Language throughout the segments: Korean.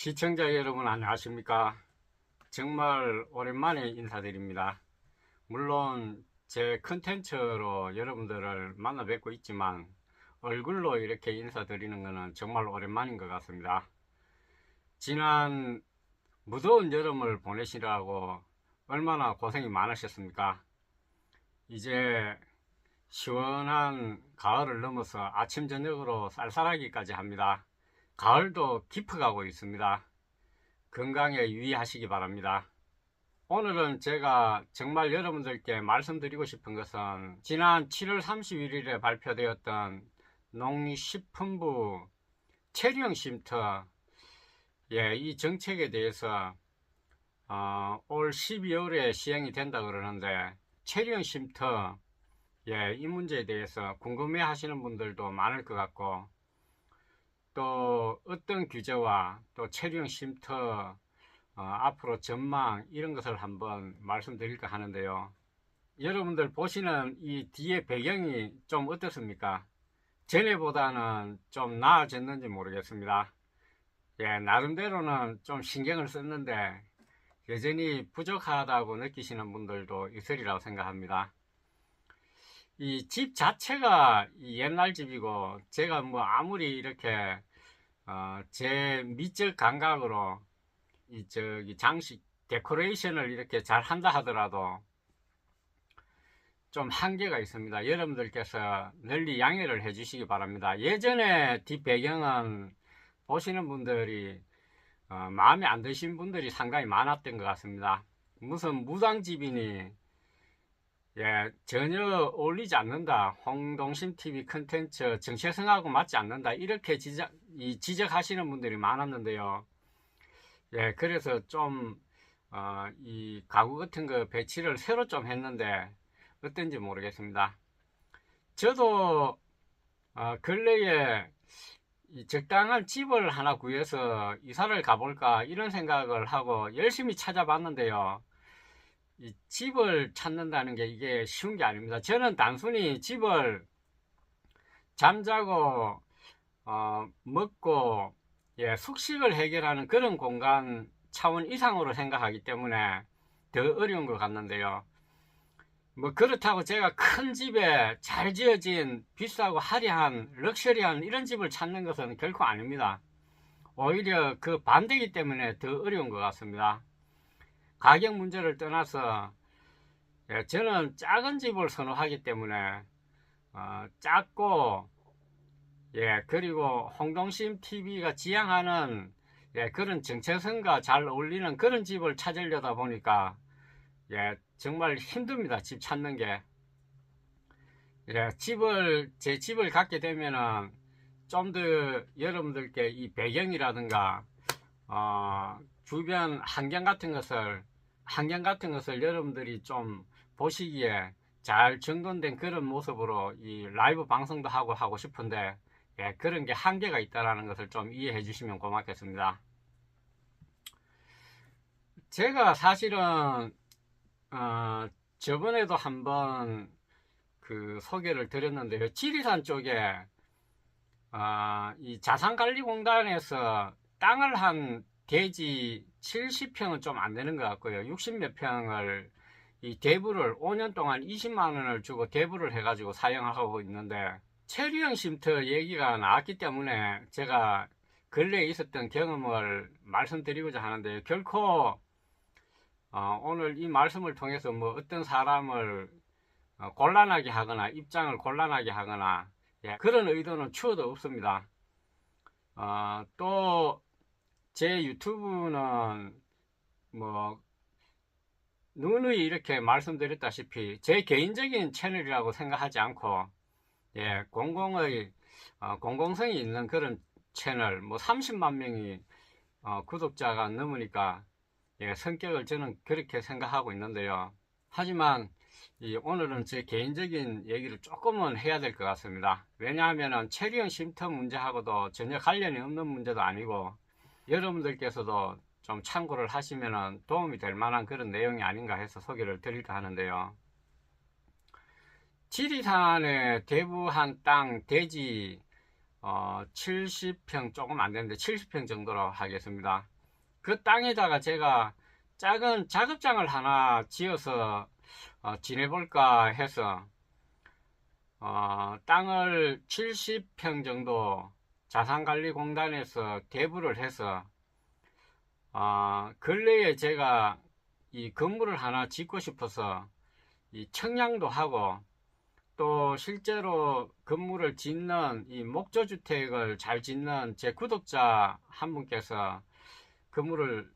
시청자 여러분 안녕하십니까? 정말 오랜만에 인사드립니다. 물론 제 컨텐츠로 여러분들을 만나 뵙고 있지만 얼굴로 이렇게 인사드리는 것은 정말 오랜만인 것 같습니다. 지난 무더운 여름을 보내시라고 얼마나 고생이 많으셨습니까? 이제 시원한 가을을 넘어서 아침 저녁으로 쌀쌀하기까지 합니다. 가을도 깊어가고 있습니다. 건강에 유의하시기 바랍니다. 오늘은 제가 정말 여러분들께 말씀드리고 싶은 것은 지난 7월 31일에 발표되었던 농식품부 체리형 쉼터 이 정책에 대해서 올 12월에 시행이 된다 그러는데 체리형 쉼터 이 문제에 대해서 궁금해 하시는 분들도 많을 것 같고, 또 어떤 규제와 또 체리형 쉼터 앞으로 전망 이런 것을 한번 말씀드릴까 하는데요. 여러분들 보시는 이 뒤에 배경이 좀 어떻습니까? 전에보다는 좀 나아졌는지 모르겠습니다. 나름대로는 좀 신경을 썼는데 여전히 부족하다고 느끼시는 분들도 있으리라고 생각합니다. 이 집 자체가 옛날 집이고, 제가 뭐 아무리 이렇게 제 미적 감각으로 장식 데코레이션을 이렇게 잘 한다 하더라도 좀 한계가 있습니다. 여러분들께서 널리 양해를 해 주시기 바랍니다. 예전에 뒷배경은 보시는 분들이 마음에 안 드신 분들이 상당히 많았던 것 같습니다. 무슨 무당집이니 전혀 어울리지 않는다, 홍동심 TV 컨텐츠 정체성하고 맞지 않는다, 이렇게 지적하시는 분들이 많았는데요. 그래서 좀 이 가구 같은 거 배치를 새로 좀 했는데 어떤지 모르겠습니다. 저도 근래에 적당한 집을 하나 구해서 이사를 가볼까 이런 생각을 하고 열심히 찾아봤는데요. 이 집을 찾는다는 게 이게 쉬운 게 아닙니다. 저는 단순히 집을 잠자고 먹고 숙식을 해결하는 그런 공간 차원 이상으로 생각하기 때문에 더 어려운 것 같는데요. 뭐 그렇다고 제가 큰 집에 잘 지어진 비싸고 화려한 럭셔리한 이런 집을 찾는 것은 결코 아닙니다. 오히려 그 반대이기 때문에 더 어려운 것 같습니다. 가격 문제를 떠나서 저는 작은 집을 선호하기 때문에 작고 그리고 홍동심 TV가 지향하는 그런 정체성과 잘 어울리는 그런 집을 찾으려다 보니까 정말 힘듭니다. 집 찾는 게. 제 집을 갖게 되면은 좀 더 여러분들께 이 배경이라든가 주변 환경 같은 것을 여러분들이 좀 보시기에 잘 정돈된 그런 모습으로 이 라이브 방송도 하고 싶은데 그런 게 한계가 있다는 것을 좀 이해해 주시면 고맙겠습니다. 제가 사실은 저번에도 한번 그 소개를 드렸는데요. 지리산 쪽에 이 자산관리공단에서 땅을 한 대지 70평은 좀 안 되는 것 같고요. 60몇 평을 이 대부를 5년 동안 20만 원을 주고 대부를 해가지고 사용하고 있는데, 체류형 쉼터 얘기가 나왔기 때문에 제가 근래에 있었던 경험을 말씀드리고자 하는데, 결코 오늘 이 말씀을 통해서 뭐 어떤 사람을 곤란하게 하거나 입장을 곤란하게 하거나 그런 의도는 추호도 없습니다. 또 제 유튜브는 뭐 누누이 이렇게 말씀드렸다시피 제 개인적인 채널이라고 생각하지 않고 공공성이 있는 그런 채널, 뭐 30만 명이 구독자가 넘으니까 성격을 저는 그렇게 생각하고 있는데요. 하지만 오늘은 제 개인적인 얘기를 조금은 해야 될 것 같습니다. 왜냐하면 체류형 쉼터 문제하고도 전혀 관련이 없는 문제도 아니고, 여러분들께서도 좀 참고를 하시면 도움이 될 만한 그런 내용이 아닌가 해서 소개를 드릴까 하는데요. 지리산의 대부한 땅 대지 70평 조금 안 되는데 70평 정도로 하겠습니다. 그 땅에다가 제가 작은 작업장을 하나 지어서 지내볼까 해서 땅을 70평 정도 자산관리공단에서 대부를 해서 근래에 제가 이 건물을 하나 짓고 싶어서 이 청량도 하고 또 실제로 건물을 짓는 이 목조주택을 잘 짓는 제 구독자 한 분께서 건물을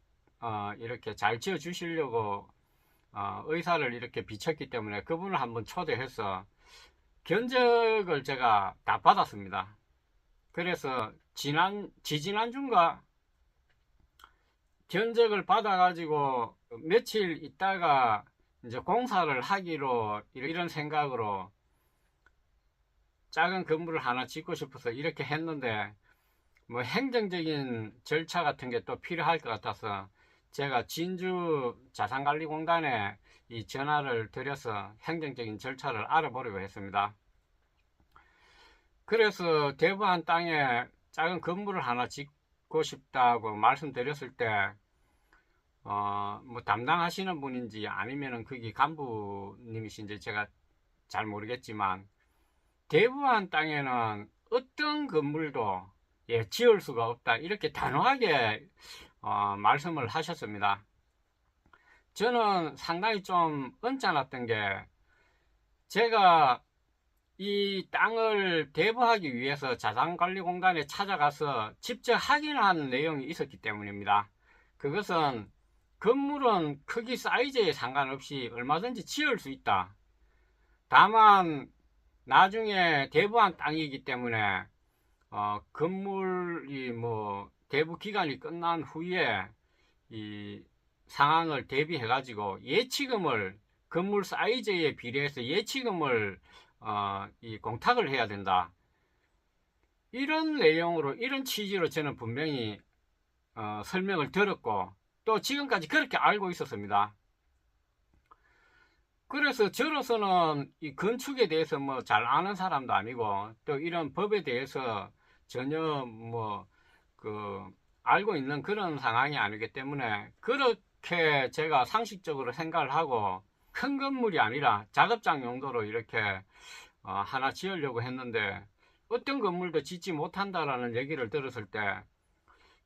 이렇게 잘 지어 주시려고 의사를 이렇게 비쳤기 때문에 그분을 한번 초대해서 견적을 제가 다 받았습니다. 그래서 지지난주인가 견적을 받아가지고 며칠 있다가 이제 공사를 하기로 이런 생각으로 작은 건물을 하나 짓고 싶어서 이렇게 했는데 뭐 행정적인 절차 같은 게 또 필요할 것 같아서 제가 진주 자산관리공단에 이 전화를 드려서 행정적인 절차를 알아보려고 했습니다. 그래서 대부한 땅에 작은 건물을 하나 짓고 싶다고 말씀드렸을 때 뭐 담당하시는 분인지 아니면은 거기 간부님이신지 제가 잘 모르겠지만 대부한 땅에는 어떤 건물도 지을 수가 없다 이렇게 단호하게 말씀을 하셨습니다. 저는 상당히 좀 언짢았던 게 제가 이 땅을 대부하기 위해서 자산관리공단에 찾아가서 직접 확인한 내용이 있었기 때문입니다. 그것은 건물은 크기 사이즈에 상관없이 얼마든지 지을 수 있다. 다만 나중에 대부한 땅이기 때문에 건물이 뭐 대부 기간이 끝난 후에 이 상황을 대비해 가지고 예치금을 건물 사이즈에 비례해서 예치금을 이 공탁을 해야 된다. 이런 내용으로 이런 취지로 저는 분명히 설명을 들었고 또 지금까지 그렇게 알고 있었습니다. 그래서 저로서는 이 건축에 대해서 뭐 잘 아는 사람도 아니고 또 이런 법에 대해서 전혀 뭐 알고 있는 그런 상황이 아니기 때문에 그렇게 제가 상식적으로 생각을 하고 큰 건물이 아니라 작업장 용도로 이렇게 하나 지으려고 했는데 어떤 건물도 짓지 못한다라는 얘기를 들었을 때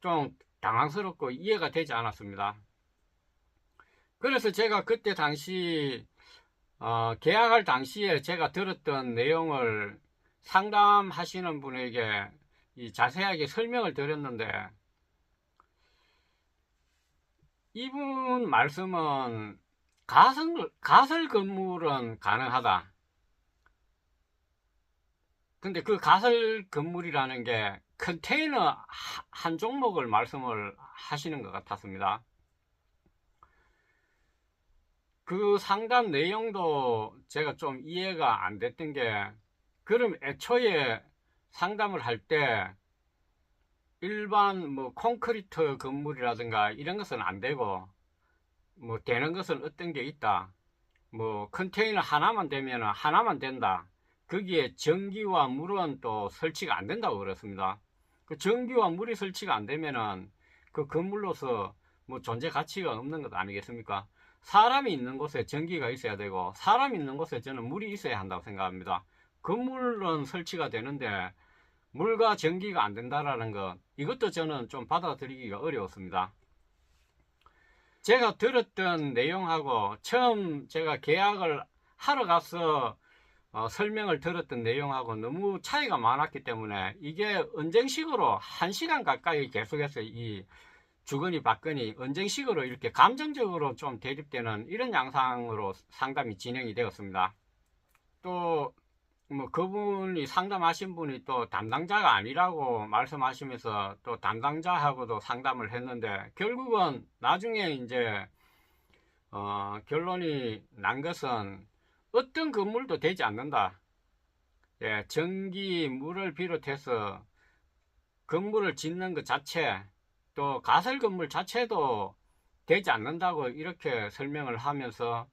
좀 당황스럽고 이해가 되지 않았습니다. 그래서 제가 그때 당시 계약할 당시에 제가 들었던 내용을 상담하시는 분에게 자세하게 설명을 드렸는데 이분 말씀은 가설 건물은 가능하다. 근데 그 가설 건물이라는 게 컨테이너 한 종목을 말씀을 하시는 것 같았습니다. 그 상담 내용도 제가 좀 이해가 안 됐던 게 그럼 애초에 상담을 할 때 일반 뭐 콘크리트 건물이라든가 이런 것은 안 되고 뭐 되는 것은 어떤 게 있다. 뭐 컨테이너 하나만 되면 하나만 된다. 거기에 전기와 물은 또 설치가 안 된다고 그랬습니다. 그 전기와 물이 설치가 안 되면은 그 건물로서 뭐 존재 가치가 없는 것 아니겠습니까? 사람이 있는 곳에 전기가 있어야 되고 사람이 있는 곳에 저는 물이 있어야 한다고 생각합니다. 건물은 설치가 되는데 물과 전기가 안 된다라는 것 이것도 저는 좀 받아들이기가 어려웠습니다. 제가 들었던 내용하고 처음 제가 계약을 하러 가서 설명을 들었던 내용하고 너무 차이가 많았기 때문에 이게 언쟁식으로 1시간 가까이 계속해서 이 주거니 받거니 언쟁식으로 이렇게 감정적으로 좀 대립되는 이런 양상으로 상담이 진행이 되었습니다. 또 뭐 그분이 상담하신 분이 또 담당자가 아니라고 말씀하시면서 또 담당자하고도 상담을 했는데 결국은 나중에 이제 결론이 난 것은 어떤 건물도 되지 않는다. 전기, 물을 비롯해서 건물을 짓는 것 자체 또 가설 건물 자체도 되지 않는다고 이렇게 설명을 하면서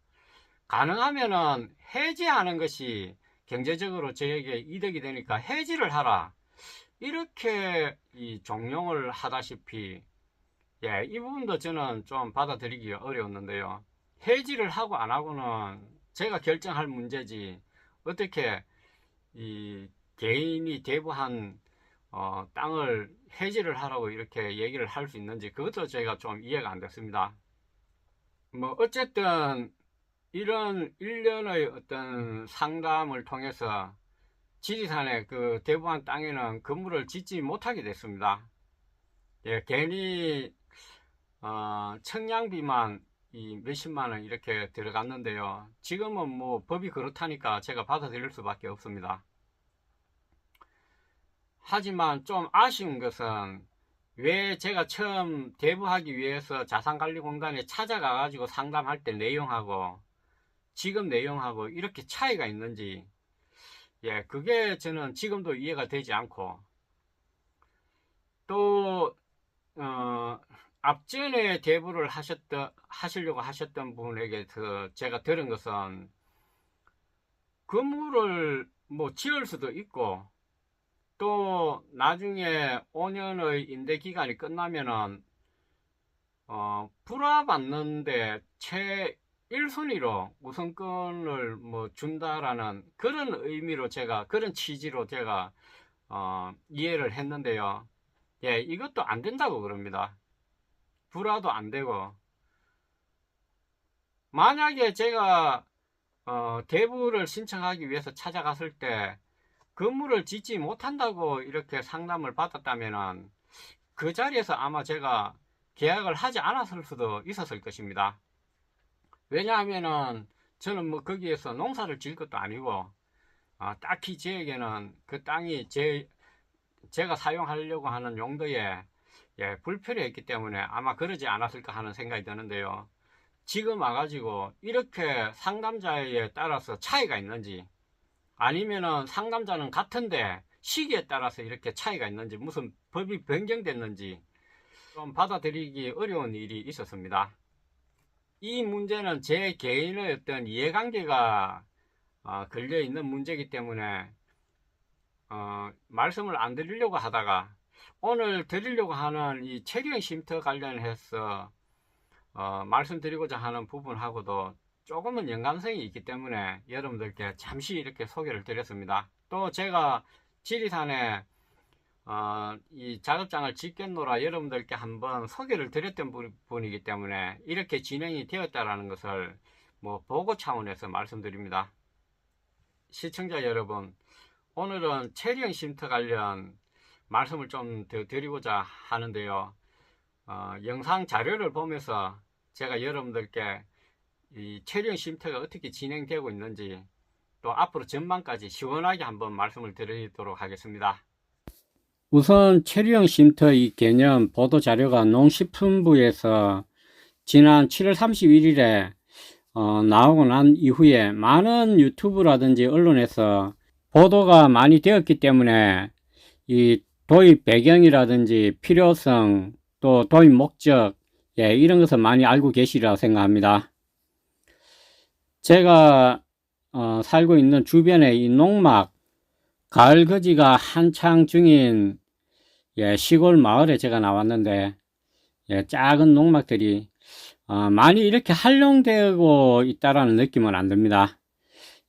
가능하면은 해지하는 것이 경제적으로 저에게 이득이 되니까 해지를 하라. 이렇게 이 종용을 하다시피, 예, 이 부분도 저는 좀 받아들이기 어려웠는데요. 해지를 하고 안 하고는 제가 결정할 문제지, 어떻게 이 개인이 대부한 땅을 해지를 하라고 이렇게 얘기를 할 수 있는지, 그것도 제가 좀 이해가 안 됐습니다. 뭐 어쨌든 이런 일련의 어떤 상담을 통해서 지리산의 그 대부한 땅에는 건물을 짓지 못하게 됐습니다. 예, 괜히 청량비만 이 몇십만 원 이렇게 들어갔는데요. 지금은 뭐 법이 그렇다니까 제가 받아들일 수밖에 없습니다. 하지만 좀 아쉬운 것은, 왜 제가 처음 대부하기 위해서 자산관리공단에 찾아가 가지고 상담할 때 내용하고 지금 내용하고 이렇게 차이가 있는지, 예, 그게 저는 지금도 이해가 되지 않고, 또 앞전에 대부를 하시려고 하셨던 분에게서 제가 들은 것은, 건물을 뭐 지을 수도 있고, 또 나중에 5년의 임대 기간이 끝나면은 불화받는데 최 1순위로 우선권을 뭐 준다라는 그런 의미로 제가, 그런 취지로 제가 이해를 했는데요. 예, 이것도 안 된다고 그럽니다. 불화도 안 되고, 만약에 제가 대부를 신청하기 위해서 찾아갔을 때 건물을 짓지 못한다고 이렇게 상담을 받았다면은, 그 자리에서 아마 제가 계약을 하지 않았을 수도 있었을 것입니다. 왜냐하면은 저는 뭐 거기에서 농사를 지을 것도 아니고, 딱히 저에게는 그 땅이 제가 사용하려고 하는 용도에, 예, 불필요했기 때문에 아마 그러지 않았을까 하는 생각이 드는데요. 지금 와가지고 이렇게 상담자에 따라서 차이가 있는지, 아니면은 상담자는 같은데 시기에 따라서 이렇게 차이가 있는지, 무슨 법이 변경됐는지 좀 받아들이기 어려운 일이 있었습니다. 이 문제는 제 개인의 어떤 이해관계가 걸려 있는 문제이기 때문에 말씀을 안 드리려고 하다가, 오늘 드리려고 하는 이 체경 쉼터 관련해서 말씀드리고자 하는 부분하고도 조금은 연관성이 있기 때문에 여러분들께 잠시 이렇게 소개를 드렸습니다. 또 제가 지리산에 이 작업장을 짓겠노라 여러분들께 한번 소개를 드렸던 부분이기 때문에 이렇게 진행이 되었다라는 것을 뭐 보고 차원에서 말씀드립니다. 시청자 여러분, 오늘은 체리형 쉼터 관련 말씀을 좀 더 드리고자 하는데요. 영상 자료를 보면서 제가 여러분들께 이 체리형 쉼터가 어떻게 진행되고 있는지, 또 앞으로 전망까지 시원하게 한번 말씀을 드리도록 하겠습니다. 우선 체리형 쉼터 이 개념 보도 자료가 농식품부에서 지난 7월 31일에 나오고 난 이후에 많은 유튜브라든지 언론에서 보도가 많이 되었기 때문에 이 도입 배경이라든지 필요성, 또 도입 목적, 예, 이런 것을 많이 알고 계시리라 생각합니다. 제가 살고 있는 주변에 이 농막, 가을 거지가 한창 중인, 예, 시골 마을에 제가 나왔는데, 예, 작은 농막들이 많이 이렇게 활용되고 있다라는 느낌은 안 듭니다.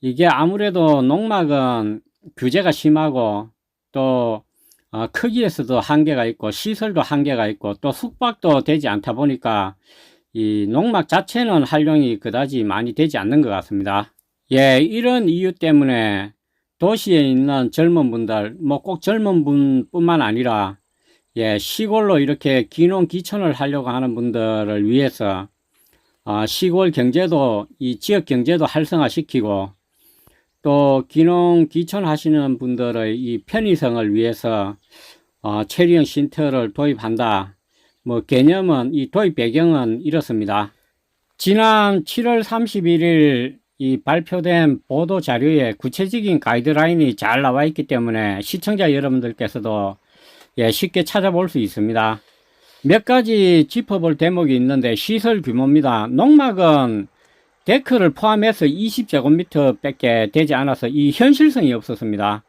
이게 아무래도 농막은 규제가 심하고, 또 크기에서도 한계가 있고 시설도 한계가 있고 또 숙박도 되지 않다 보니까 이 농막 자체는 활용이 그다지 많이 되지 않는 것 같습니다. 예, 이런 이유 때문에 도시에 있는 젊은 분들, 뭐 꼭 젊은 분뿐만 아니라, 예, 시골로 이렇게 귀농 귀촌을 하려고 하는 분들을 위해서 시골 경제도, 이 지역 경제도 활성화시키고, 또 귀농 귀촌 하시는 분들의 이 편의성을 위해서 체리형 쉼터를 도입한다. 뭐 개념은, 이 도입 배경은 이렇습니다. 지난 7월 31일 이 발표된 보도 자료에 구체적인 가이드라인이 잘 나와 있기 때문에 시청자 여러분들께서도, 예, 쉽게 찾아볼 수 있습니다. 몇 가지 짚어볼 대목이 있는데, 시설 규모입니다. 농막은 데크를 포함해서 20제곱미터 밖에 되지 않아서 이 현실성이 없었습니다.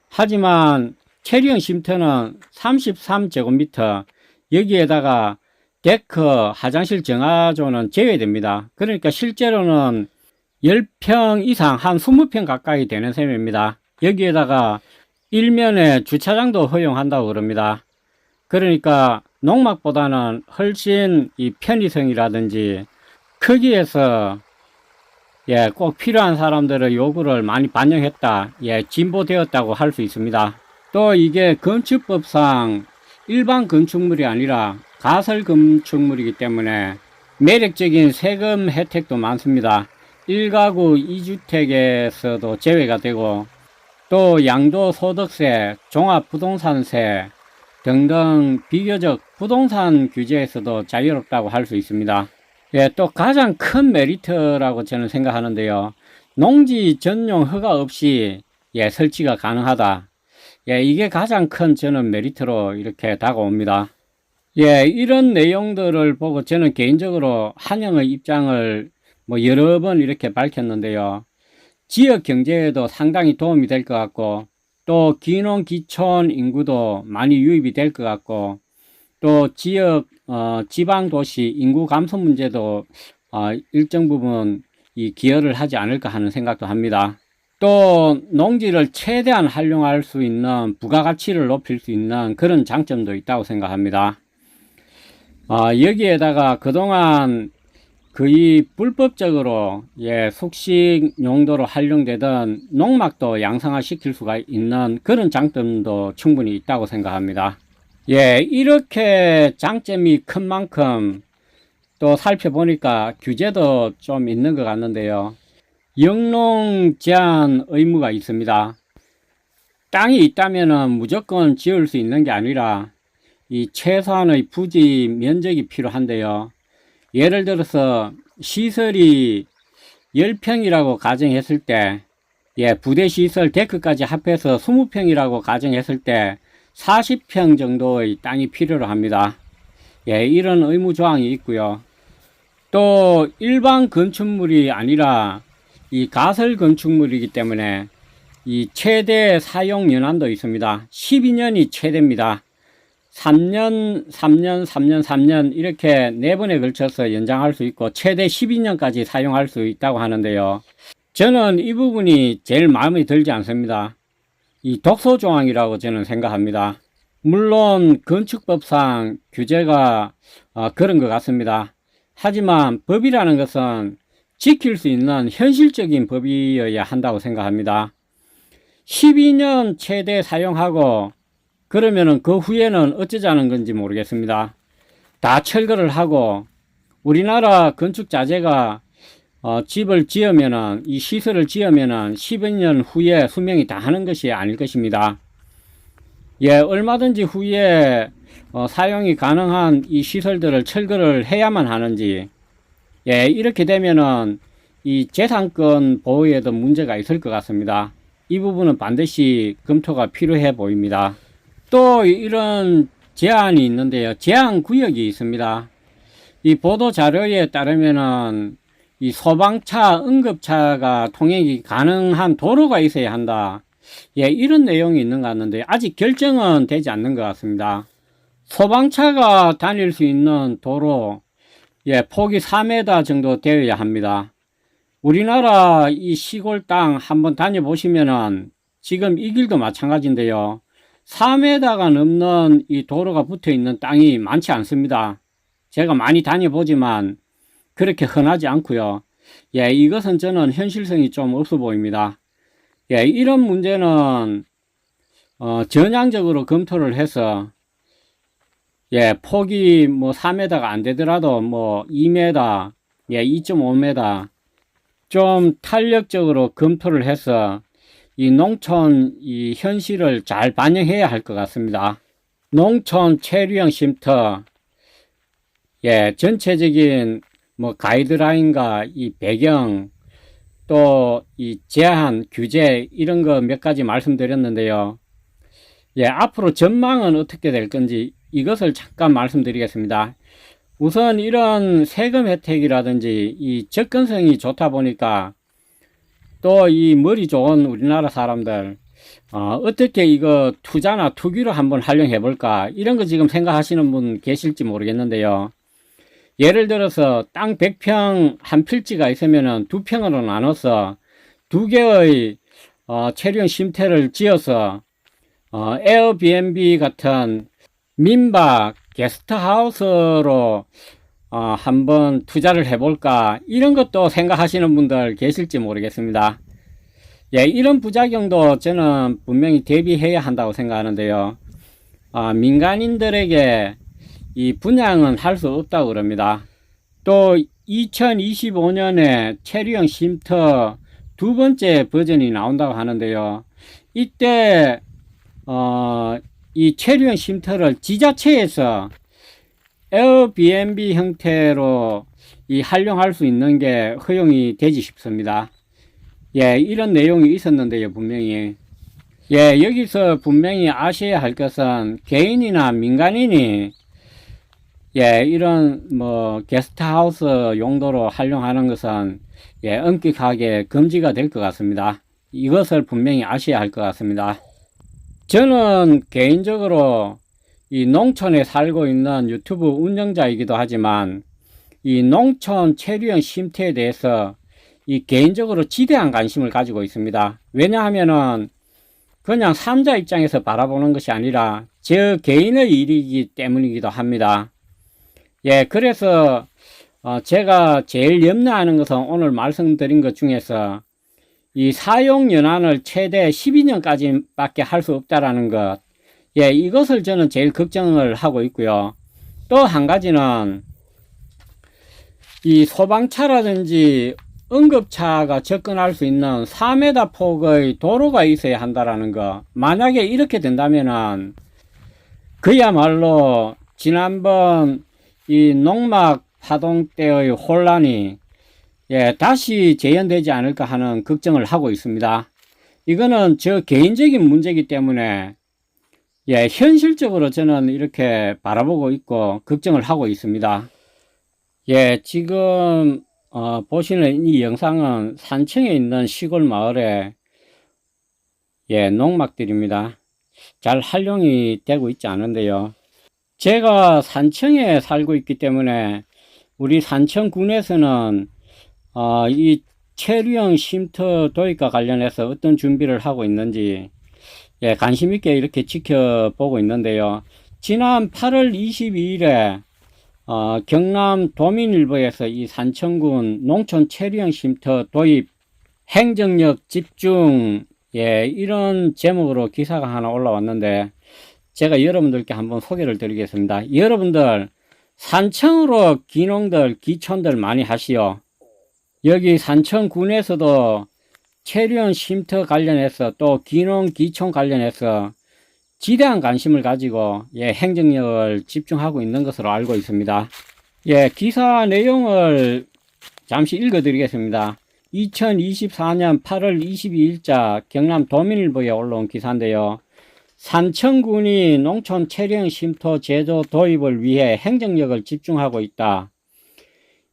하지만 체리형 쉼터는 33제곱미터, 여기에다가 데크, 화장실 정화조는 제외됩니다. 그러니까 실제로는 10평 이상, 한 20평 가까이 되는 셈입니다. 여기에다가 일면에 주차장도 허용한다고 그럽니다. 그러니까 농막보다는 훨씬 이 편의성이라든지 크기에서 꼭 필요한 사람들의 요구를 많이 반영했다, 진보되었다고 할 수 있습니다. 또 이게 건축법상 일반 건축물이 아니라 가설 건축물이기 때문에 매력적인 세금 혜택도 많습니다. 1가구 2주택에서도 제외가 되고, 또 양도소득세, 종합부동산세 등등 비교적 부동산 규제에서도 자유롭다고 할 수 있습니다. 또 가장 큰 메리트라고 저는 생각하는데요. 농지 전용 허가 없이 설치가 가능하다. 이게 가장 큰 저는 메리트로 이렇게 다가옵니다. 이런 내용들을 보고 저는 개인적으로 한영의 입장을 여러 번 이렇게 밝혔는데요. 지역 경제에도 상당히 도움이 될 것 같고, 또 기농 기촌 인구도 많이 유입이 될 것 같고, 또 지역 지방 도시 인구 감소 문제도 일정 부분 기여를 하지 않을까 하는 생각도 합니다. 또 농지를 최대한 활용할 수 있는 부가가치를 높일 수 있는 그런 장점도 있다고 생각합니다. 여기에다가 그동안 거의 불법적으로 숙식 용도로 활용되던 농막도 양성화 시킬 수가 있는 그런 장점도 충분히 있다고 생각합니다. 이렇게 장점이 큰 만큼 또 살펴보니까 규제도 좀 있는 것 같는데요. 영농 제한 의무가 있습니다. 땅이 있다면 무조건 지을 수 있는 게 아니라 이 최소한의 부지 면적이 필요한데요. 예를 들어서 시설이 10평이라고 가정했을 때, 부대 시설 데크까지 합해서 20평이라고 가정했을 때 40평 정도의 땅이 필요로 합니다. 이런 의무 조항이 있고요. 또 일반 건축물이 아니라 이 가설 건축물이기 때문에 이 최대 사용 연한도 있습니다. 12년이 최대입니다. 3년, 3년, 3년, 3년 이렇게 4번에 걸쳐서 연장할 수 있고 최대 12년까지 사용할 수 있다고 하는데요. 저는 이 부분이 제일 마음에 들지 않습니다. 이 독소조항이라고 저는 생각합니다. 물론 건축법상 규제가 그런 것 같습니다. 하지만 법이라는 것은 지킬 수 있는 현실적인 법이어야 한다고 생각합니다. 12년 최대 사용하고 그러면은 그 후에는 어쩌자는 건지 모르겠습니다. 다 철거를 하고 우리나라 건축 자재가 집을 지으면은 이 시설을 지으면은 12년 후에 수명이 다 하는 것이 아닐 것입니다. 얼마든지 후에 사용이 가능한 이 시설들을 철거를 해야만 하는지, 이렇게 되면은 이 재산권 보호에도 문제가 있을 것 같습니다. 이 부분은 반드시 검토가 필요해 보입니다. 또 이런 제한이 있는데요. 제한 구역이 있습니다. 이 보도 자료에 따르면은 이 소방차, 응급차가 통행이 가능한 도로가 있어야 한다. 이런 내용이 있는 것 같는데 아직 결정은 되지 않는 것 같습니다. 소방차가 다닐 수 있는 도로, 폭이 4m 정도 되어야 합니다. 우리나라 이 시골 땅 한번 다녀보시면은 지금 이 길도 마찬가지인데요. 4m가 넘는 이 도로가 붙어 있는 땅이 많지 않습니다. 제가 많이 다녀보지만 그렇게 흔하지 않고요. 이것은 저는 현실성이 좀 없어 보입니다. 이런 문제는 전향적으로 검토를 해서 폭이 4m가 안 되더라도 2m, 2.5m 좀 탄력적으로 검토를 해서 이 농촌 이 현실을 잘 반영해야 할 것 같습니다. 농촌 체류형 쉼터, 전체적인 가이드라인과 이 배경, 또 이 제한, 규제 이런 거 몇 가지 말씀드렸는데요. 앞으로 전망은 어떻게 될 건지 이것을 잠깐 말씀드리겠습니다. 우선 이런 세금 혜택이라든지 이 접근성이 좋다 보니까 또 이 머리 좋은 우리나라 사람들, 어떻게 이거 투자나 투기로 한번 활용해 볼까 이런 거 지금 생각하시는 분 계실지 모르겠는데요. 예를 들어서 땅 100평 한 필지가 있으면은 2평으로 나눠서 2개의 체류형 쉼터를 지어서 에어비앤비 같은 민박 게스트하우스로 한번 투자를 해볼까 이런 것도 생각하시는 분들 계실지 모르겠습니다. 예, 이런 부작용도 저는 분명히 대비해야 한다고 생각하는데요. 민간인들에게 이 분양은 할 수 없다고 그럽니다. 또 2025년에 체류형 쉼터 두 번째 버전이 나온다고 하는데요. 이때 이 체류형 쉼터를 지자체에서 에어비앤비 형태로 활용할 수 있는 게 허용이 되지 싶습니다. 예, 이런 내용이 있었는데요, 분명히. 예, 여기서 분명히 아셔야 할 것은 개인이나 민간인이 예, 이런 게스트하우스 용도로 활용하는 것은 예, 엄격하게 금지가 될 것 같습니다. 이것을 분명히 아셔야 할 것 같습니다. 저는 개인적으로 이 농촌에 살고 있는 유튜브 운영자이기도 하지만 이 농촌 체류형 쉼터에 대해서 이 개인적으로 지대한 관심을 가지고 있습니다. 왜냐하면은 그냥 삼자 입장에서 바라보는 것이 아니라 저 개인의 일이기 때문이기도 합니다. 예, 그래서 제가 제일 염려하는 것은 오늘 말씀드린 것 중에서 이 사용 연한을 최대 12년까지밖에 할 수 없다라는 것. 예, 이것을 저는 제일 걱정을 하고 있고요. 또 한 가지는 이 소방차라든지 응급차가 접근할 수 있는 4m 폭의 도로가 있어야 한다라는 거. 만약에 이렇게 된다면은 그야말로 지난번 이 농막 파동 때의 혼란이 예, 다시 재현되지 않을까 하는 걱정을 하고 있습니다. 이거는 저 개인적인 문제이기 때문에 예, 현실적으로 저는 이렇게 바라보고 있고 걱정을 하고 있습니다. 예, 지금 보시는 이 영상은 산청에 있는 시골 마을의 예, 농막들입니다. 잘 활용이 되고 있지 않은데요. 제가 산청에 살고 있기 때문에 우리 산청군에서는 이 체류형 쉼터 도입과 관련해서 어떤 준비를 하고 있는지 예, 관심 있게 이렇게 지켜보고 있는데요. 지난 8월 22일에 경남 도민일보에서 이 산청군 농촌 체류형 쉼터 도입 행정력 집중 예, 이런 제목으로 기사가 하나 올라왔는데 제가 여러분들께 한번 소개를 드리겠습니다. 여러분들 산청으로 귀농들 귀촌들 많이 하시오. 여기 산청군에서도 체류형 쉼터 관련해서 또 귀농 귀촌 관련해서 지대한 관심을 가지고 예, 행정력을 집중하고 있는 것으로 알고 있습니다. 예, 기사 내용을 잠시 읽어 드리겠습니다. 2024년 8월 22일자 경남 도민일보에 올라온 기사인데요. 산청군이 농촌 체류형 쉼터 제도 도입을 위해 행정력을 집중하고 있다.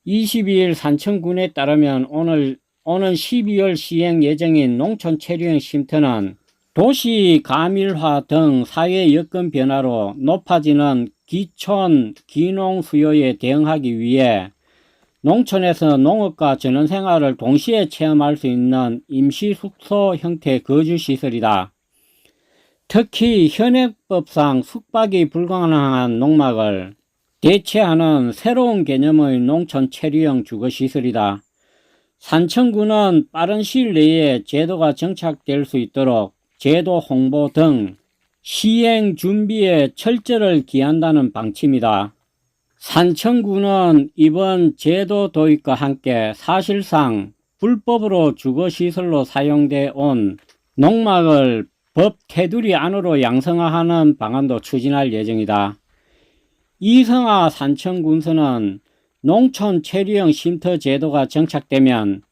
22일 산청군에 따르면 오는 12월 시행 예정인 농촌 체류형 쉼터는 도시 가밀화 등 사회 여건 변화로 높아지는 기촌, 귀농 수요에 대응하기 위해 농촌에서 농업과 전원생활을 동시에 체험할 수 있는 임시숙소 형태 거주시설이다. 특히 현행법상 숙박이 불가능한 농막을 대체하는 새로운 개념의 농촌 체류형 주거시설이다. 산청군은 빠른 시일 내에 제도가 정착될 수 있도록 제도 홍보 등 시행 준비에 철저를 기한다는 방침이다. 산청군은 이번 제도 도입과 함께 사실상 불법으로 주거시설로 사용돼 온 농막을 법 테두리 안으로 양성화하는 방안도 추진할 예정이다. 이성하 산청군서는 농촌 체류형 쉼터 제도가 정착되면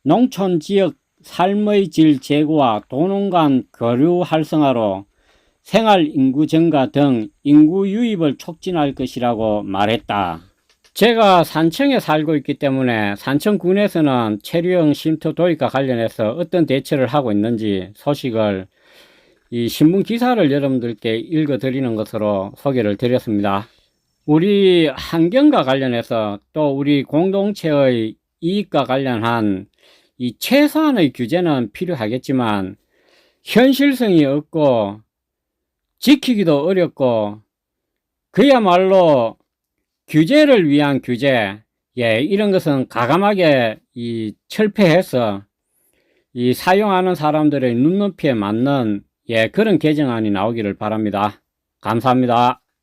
농촌 지역 삶의 질 제고와 도농 간 거류 활성화로 생활 인구 증가 등 인구 유입을 촉진할 것이라고 말했다. 제가 산청에 살고 있기 때문에 산청군에서는 체류형 쉼터 도입과 관련해서 어떤 대처를 하고 있는지 소식을 이 신문 기사를 여러분들께 읽어 드리는 것으로 소개를 드렸습니다. 우리 환경과 관련해서 또 우리 공동체의 이익과 관련한 이 최소한의 규제는 필요하겠지만 현실성이 없고 지키기도 어렵고 그야말로 규제를 위한 규제, 이런 것은 과감하게 철폐해서 사용하는 사람들의 눈높이에 맞는 그런 개정안이 나오기를 바랍니다. 감사합니다.